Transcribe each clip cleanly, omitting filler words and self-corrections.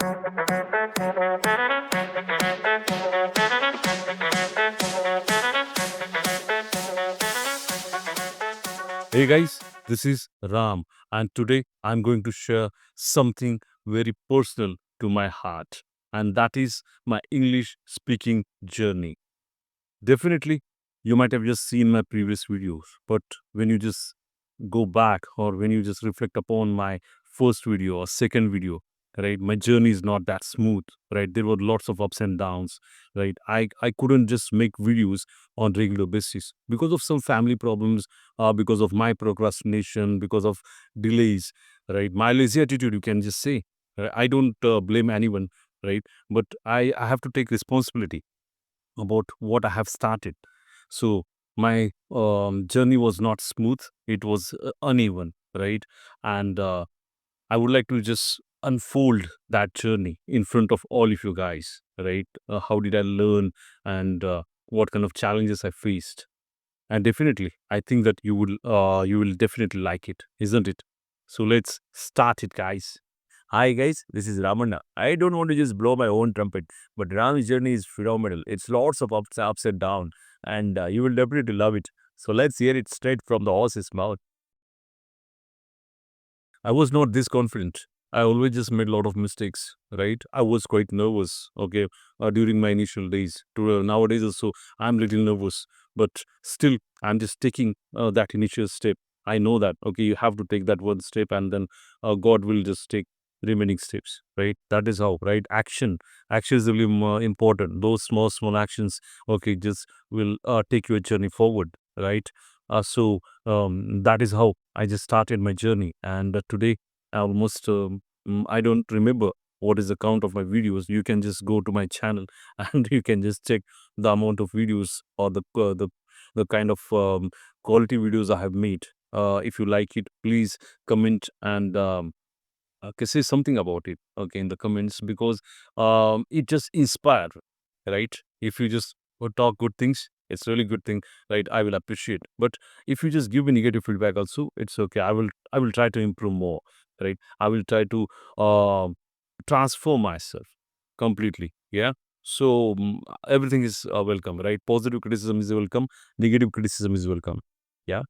Hey guys, this is Ram, and today I'm going to share something very personal to my heart, and that is my English speaking journey. Definitely, you might have just seen my previous videos, but when you just go back or when you just reflect upon my first video or second video, right, my journey is not that smooth, right? There were lots of ups and downs, right? I couldn't just make videos on regular basis because of some family problems, because of my procrastination, because of delays, right? My lazy attitude, you can just say. Right? I don't blame anyone, right? But I have to take responsibility about what I have started. So my journey was not smooth; it was uneven, right? And I would like to just unfold that journey in front of all of you guys, right? How did I learn, and what kind of challenges I faced? And definitely, I think that you will definitely like it, isn't it? So let's start it, guys. Hi guys, this is Ramanna. I don't want to just blow my own trumpet, but Ram's journey is phenomenal. It's lots of ups and downs, and you will definitely love it. So let's hear it straight from the horse's mouth. I was not this confident. I always just made a lot of mistakes, right? I was quite nervous, okay, during my initial days. Nowadays also, I'm little nervous, but still, I'm just taking that initial step. I know that, okay, you have to take that one step and then God will just take remaining steps, right? That is how, right? Action is really more important. Those small actions, okay, just will take your journey forward, right? That is how I just started my journey. And today, almost, I don't remember what is the count of my videos. You can just go to my channel and you can just check the amount of videos or the kind of quality videos I have made. If you like it, please comment and okay, say something about it, okay, in the comments, because it just inspire, right? If you just talk good things, it's really good thing, right? I will appreciate. But if you just give me negative feedback also, it's okay. I will try to improve more, right? I will try to transform myself completely. Yeah. So everything is welcome, right? Positive criticism is welcome, negative criticism is welcome. Yeah.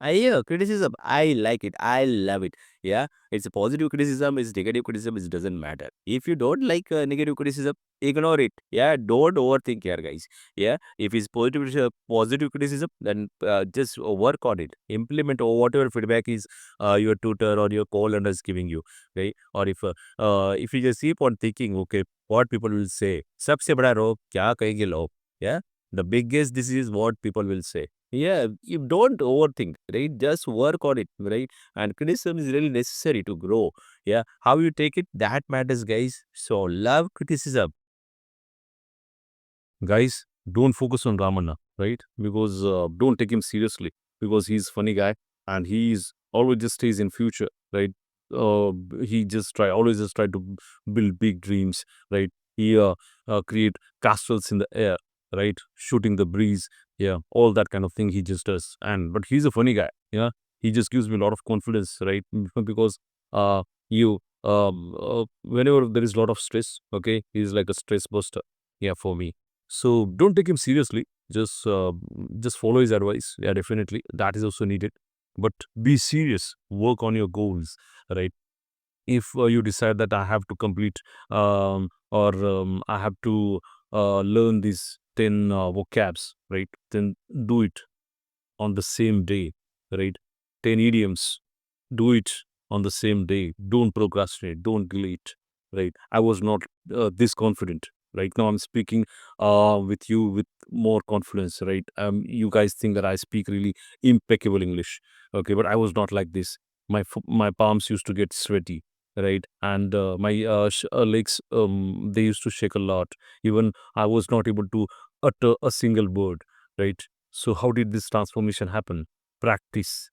I hear criticism. I like it. I love it. Yeah, it's a positive criticism. It's negative criticism. It doesn't matter. If you don't like negative criticism, ignore it. Yeah, don't overthink here, guys. Yeah, if it's positive criticism, then just work on it. Implement or whatever feedback is your tutor or your co-learner is giving you, right? Or if you just keep on thinking, okay, what people will say, सबसे बड़ा रोग क्या कहेंगे लोग? Yeah, the biggest disease is what people will say. Yeah, you don't overthink, right? Just work on it, right? And criticism is really necessary to grow. Yeah, how you take it, that matters, guys. So love criticism. Guys, don't focus on Ramanna, right? Because don't take him seriously because he's funny guy and he's always just stays in future, right? He just always just try to build big dreams, right? He create castles in the air, right? Shooting the breeze, yeah, all that kind of thing he just does. And but he's a funny guy, yeah. He just gives me a lot of confidence, right? Because you whenever there is a lot of stress, okay, he's like a stress buster, yeah, for me. So don't take him seriously. Just follow his advice. Yeah, definitely that is also needed. But be serious. Work on your goals. Right. If you decide that I have to complete or I have to learn these 10 vocabs, right? Then do it on the same day, right? 10 idioms, do it on the same day. Don't procrastinate. Don't delay it, right? I was not this confident. Right now, I'm speaking with you with more confidence, right? You guys think that I speak really impeccable English, okay? But I was not like this. My palms used to get sweaty, right? And my legs they used to shake a lot. Even I was not able to utter a single word, right? So how did this transformation happen? Practice,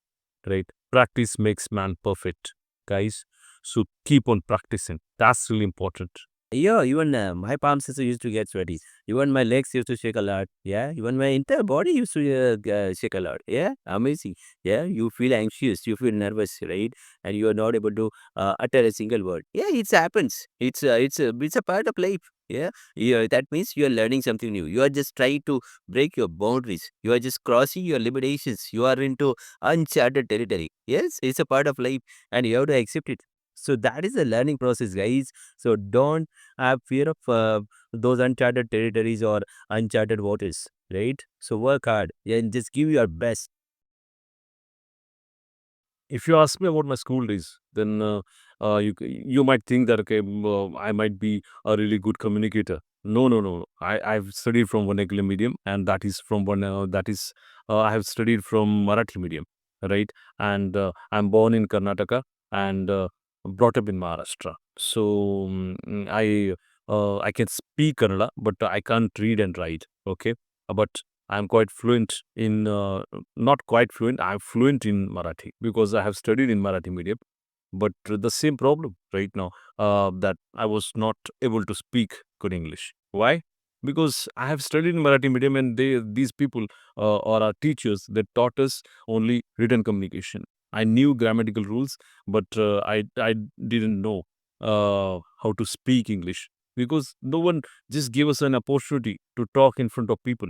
right? Practice makes man perfect, guys. So keep on practicing. That's really important. Yeah, even my palms also used to get sweaty. Even my legs used to shake a lot. Yeah, even my entire body used to shake a lot. Yeah, amazing. Yeah, you feel anxious, you feel nervous, right? And you are not able to utter a single word. Yeah, it happens. It's a part of life. Yeah, yeah. That means you are learning something new. You are just trying to break your boundaries. You are just crossing your limitations. You are into uncharted territory. Yes, it's a part of life, and you have to accept it. So that is the learning process, guys. So don't have fear of those uncharted territories or uncharted waters, right? So work hard, yeah, and just give your best. If you ask me about my school days, then you might think that okay, I might be a really good communicator. No, no, no. I've studied from vernacular medium, and that is from one that is I have studied from Marathi medium, right? And I'm born in Karnataka and brought up in Maharashtra. So I can speak Kannada, but I can't read and write. Okay, but I'm quite fluent in not quite fluent. I'm fluent in Marathi because I have studied in Marathi medium. But the same problem right now that I was not able to speak good English. Why? Because I have studied in Marathi medium, and these people or our teachers, they taught us only written communication. I knew grammatical rules, but I didn't know how to speak English because no one just gave us an opportunity to talk in front of people.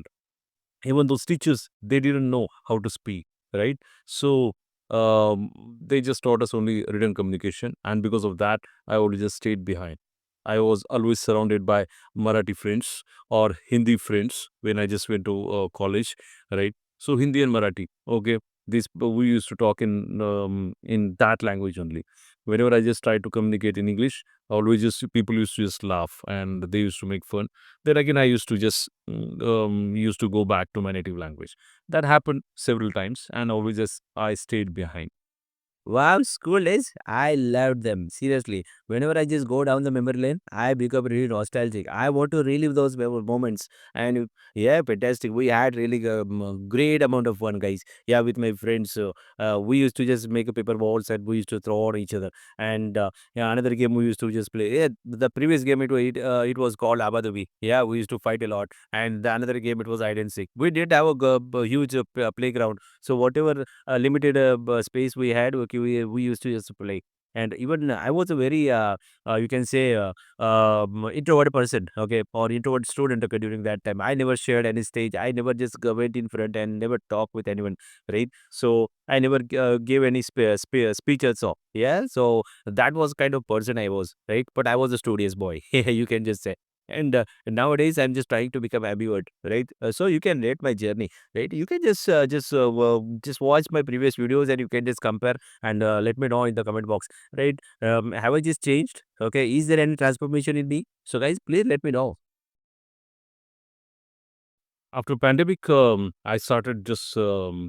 Even those teachers, they didn't know how to speak, right? So they just taught us only written communication, and because of that I always just stayed behind. I was always surrounded by Marathi friends or Hindi friends when I just went to college, right? So Hindi and Marathi, okay, this we used to talk in that language only. Whenever I just tried to communicate in English, always just people used to just laugh and they used to make fun. Then again, I used to just used to go back to my native language. That happened several times, and always just I stayed behind. Wow, school days, I loved them. Seriously. Whenever I just go down the memory lane, I become really nostalgic. I want to relive those moments. And yeah, fantastic. We had really great amount of fun, guys. Yeah, with my friends. So we used to just make a paper balls and we used to throw on each other. And yeah, another game we used to just play. Yeah, the previous game it was called Abadubi. Yeah, we used to fight a lot. And the another game it was hide and seek. We did have a huge playground. So whatever limited space we had, okay, we used to just play. And even I was a very, you can say, introvert person, okay, or introvert student, okay, during that time. I never shared any stage. I never just went in front and never talked with anyone, right? So I never gave any speech also. Yeah, so that was kind of person I was, right? But I was a studious boy, you can just say. And nowadays, I'm just trying to become ambivert, right? So you can rate my journey, right? You can just watch my previous videos and you can just compare and let me know in the comment box, right? Have I just changed? Okay, is there any transformation in me? So guys, please let me know. After pandemic, I started just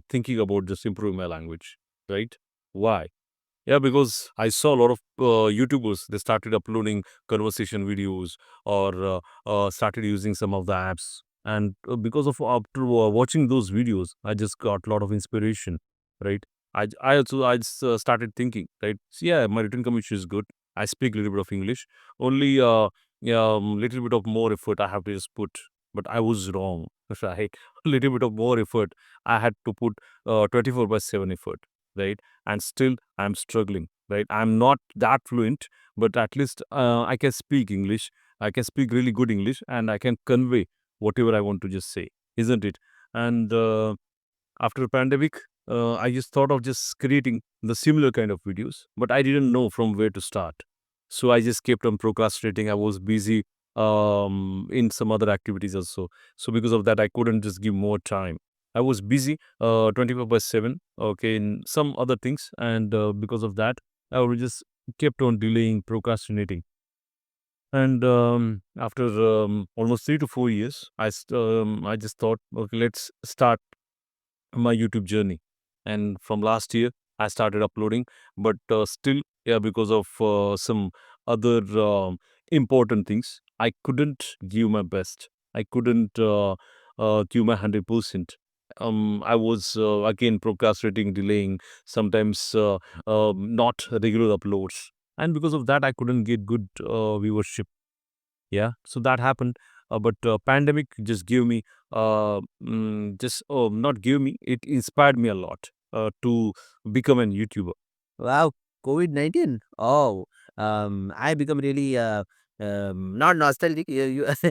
thinking about just improving my language, right? Why? Yeah, because I saw a lot of YouTubers. They started uploading conversation videos or started using some of the apps. And because of after watching those videos, I just got a lot of inspiration, right? I also I just, started thinking, right? So yeah, my written communication is good. I speak a little bit of English. Only yeah, little bit of more effort I have to just put. But I was wrong, right? A little bit of more effort. I had to put 24/7 effort, right? And still I'm struggling, right? I'm not that fluent, but at least I can speak English. I can speak really good English, and I can convey whatever I want to just say, isn't it? And after the pandemic, I just thought of just creating the similar kind of videos, but I didn't know from where to start. So I just kept on procrastinating. I was busy in some other activities also. So because of that, I couldn't just give more time. I was busy 24/7, okay, in some other things. And because of that, I would just kept on delaying, procrastinating. And after almost 3 to 4 years, I just thought, okay, let's start my YouTube journey. And from last year, I started uploading, but still, yeah, because of some other important things, I couldn't give my best. I couldn't give my 100%. I was again procrastinating, delaying, sometimes not regular uploads, and because of that, I couldn't get good viewership. Yeah, so that happened. But pandemic just give me, just not give me, it inspired me a lot to become a YouTuber. Wow, COVID-19. Oh, I become really not nostalgic.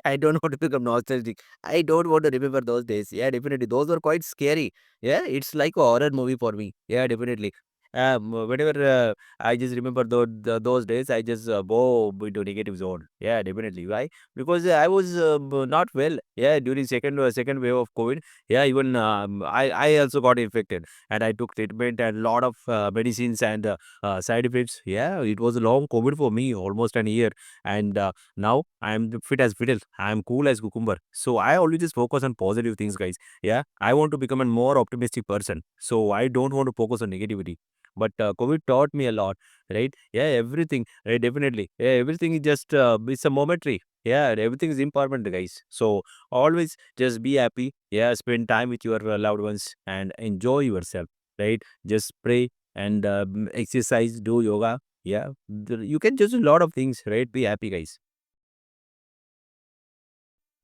I don't want to become nostalgic. I don't want to remember those days. Yeah, definitely. Those were quite scary. Yeah, it's like a horror movie for me. Yeah, definitely. Whenever I just remember those days, I just go into negative zone. Yeah, definitely. Why? Because I was not well. Yeah, during second wave of COVID. Yeah, even I also got infected, and I took treatment and lot of medicines and side effects. Yeah, it was a long COVID for me, almost an year. And now I am fit as fiddle. I am cool as cucumber. So I always just focus on positive things, guys. Yeah, I want to become a more optimistic person. So I don't want to focus on negativity. But COVID taught me a lot, right? Yeah, everything, right? Definitely. Yeah, everything is just, it's a momentary. Yeah, everything is impermanent, guys. So always just be happy. Yeah, spend time with your loved ones and enjoy yourself, right? Just pray and exercise, do yoga. Yeah, you can just do a lot of things, right? Be happy, guys.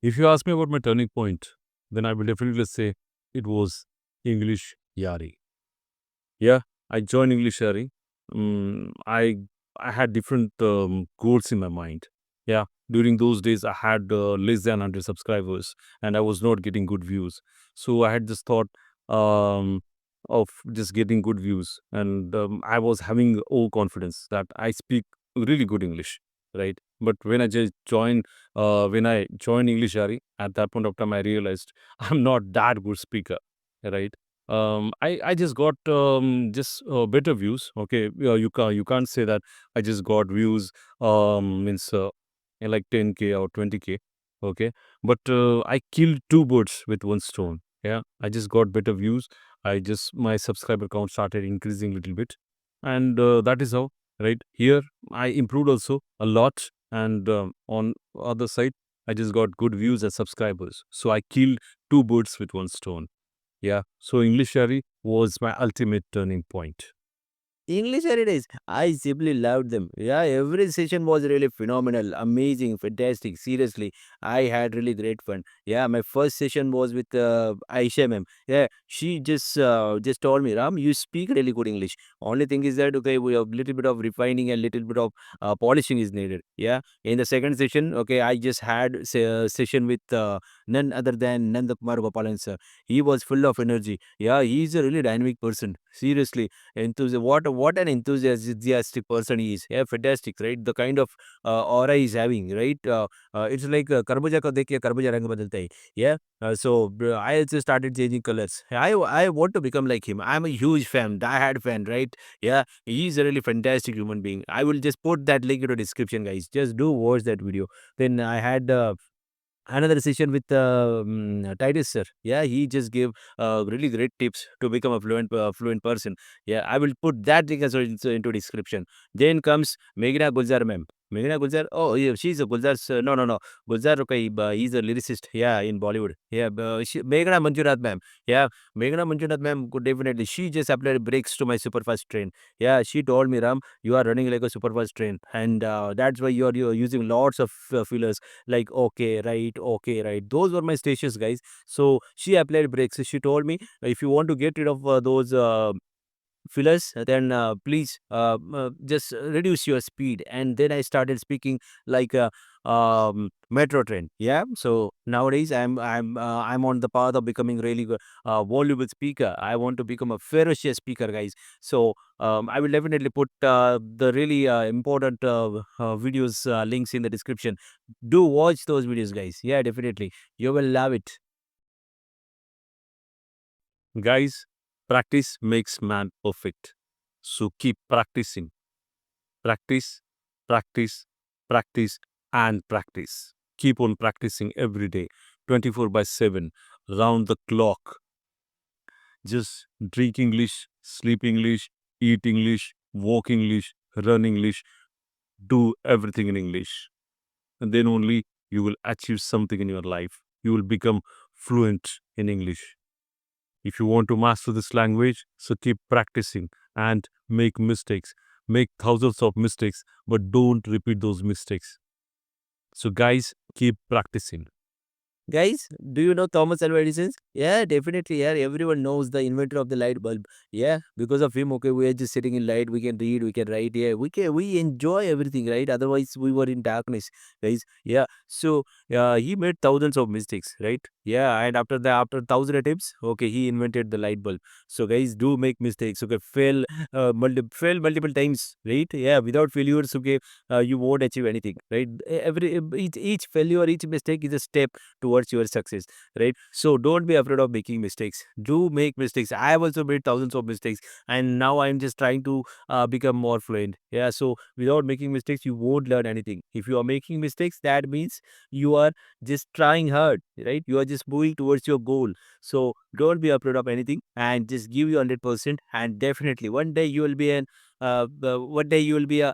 If you ask me about my turning point, then I will definitely say it was English Yari. Yeah, I joined English Yari. I had different goals in my mind. Yeah, during those days I had less than 100 subscribers and I was not getting good views. So I had this thought um, of just getting good views, and I was having overconfidence that I speak really good English, right? But when I joined English Yari, at that point of time, I realized I'm not that good speaker, right? I just got just better views. Okay, you can't say that I just got views means in like 10K or 20K. Okay, but I killed two birds with one stone. Yeah, I just got better views. I just my subscriber count started increasing a little bit, and that is how, right here I improved also a lot. And on other side, I just got good views and subscribers. So I killed two birds with one stone. Yeah. So English Shari was my ultimate turning point. English holidays, I simply loved them. Yeah, every session was really phenomenal, amazing, fantastic. Seriously, I had really great fun. Yeah, my first session was with Aisha ma'am. Yeah, she just told me, Ram, you speak really good English. Only thing is that okay, we have little bit of refining and little bit of polishing is needed. Yeah, in the second session, okay, I just had session with none other than Nandakumar Gopalan Sir. He was full of energy. Yeah, he's a really dynamic person. Seriously, what an enthusiastic person he is. Yeah, fantastic, right? The kind of aura he's having, right? It's like karbuja ko dekh ke karbuja rang badalta hai. Yeah. I also started changing colors. I want to become like him. I'm a huge fan, diehard fan, right? Yeah, he's a really fantastic human being. I will just put that link into description, guys. Just do watch that video. Then I had another session with Titus Sir. Yeah, he just gave really great tips to become a fluent person. Yeah, I will put that link as well into description. Then comes Meghna Gulzar ma'am. Meghna Gulzar, oh yeah, she's a Gulzar's, no, Gulzar, okay, he's a lyricist, yeah, in Bollywood. Yeah, Meghna Manjunath ma'am. Yeah, Meghna Manjunath ma'am could definitely, she just applied brakes to my superfast train. Yeah, she told me, Ram, you are running like a superfast train, and that's why you're using lots of fillers like okay, right. Those were my stations, guys. So she applied brakes. She told me, if you want to get rid of those fillers, then please just reduce your speed. And then I started speaking like a metro train. Yeah. So nowadays I'm on the path of becoming really good, voluble speaker. I want to become a ferocious speaker, guys. So I will definitely put the really important videos links in the description. Do watch those videos, guys. Yeah, definitely. You will love it. Guys, practice makes man perfect. So keep practicing. Practice, practice, practice, and practice. Keep on practicing every day, 24 by 7, round the clock. Just drink English, sleep English, eat English, walk English, run English, do everything in English. And then only you will achieve something in your life. You will become fluent in English. If you want to master this language, so keep practicing and make mistakes. Make thousands of mistakes, but don't repeat those mistakes. So guys, keep practicing. Guys, do you know Thomas Alva Edison? Yeah, definitely. Yeah, everyone knows the inventor of the light bulb. Yeah, because of him, okay, we are just sitting in light. We can read, we can write. Yeah, we enjoy everything, right? Otherwise, we were in darkness, guys. Yeah. So, he made thousands of mistakes, right? Yeah, and after thousand attempts, okay, he invented the light bulb. So, guys, do make mistakes. Okay, fail multiple times, right? Yeah, without failures, okay, you won't achieve anything, right? Each failure, each mistake is a step towards your success, right? So don't be afraid of making mistakes. Do make mistakes. I have also made thousands of mistakes, and now I'm just trying to become more fluent. Yeah, so without making mistakes you won't learn anything. If you are making mistakes, that means you are just trying hard, right? You are just moving towards your goal. So don't be afraid of anything and just give you 100%, and definitely one day you will be one day you will be a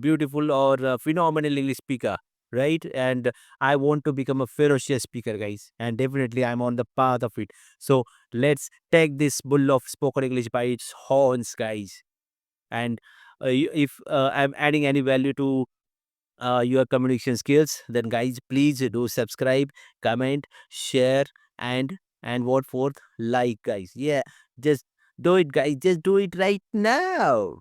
beautiful or a phenomenal English speaker, right? And I want to become a ferocious speaker, guys, and definitely I'm on the path of it. So let's take this bull of spoken English by its horns, guys. And if I'm adding any value to your communication skills, then guys, please do subscribe, comment, share, and what fourth, like, guys. Yeah, just do it, guys. Just do it right now.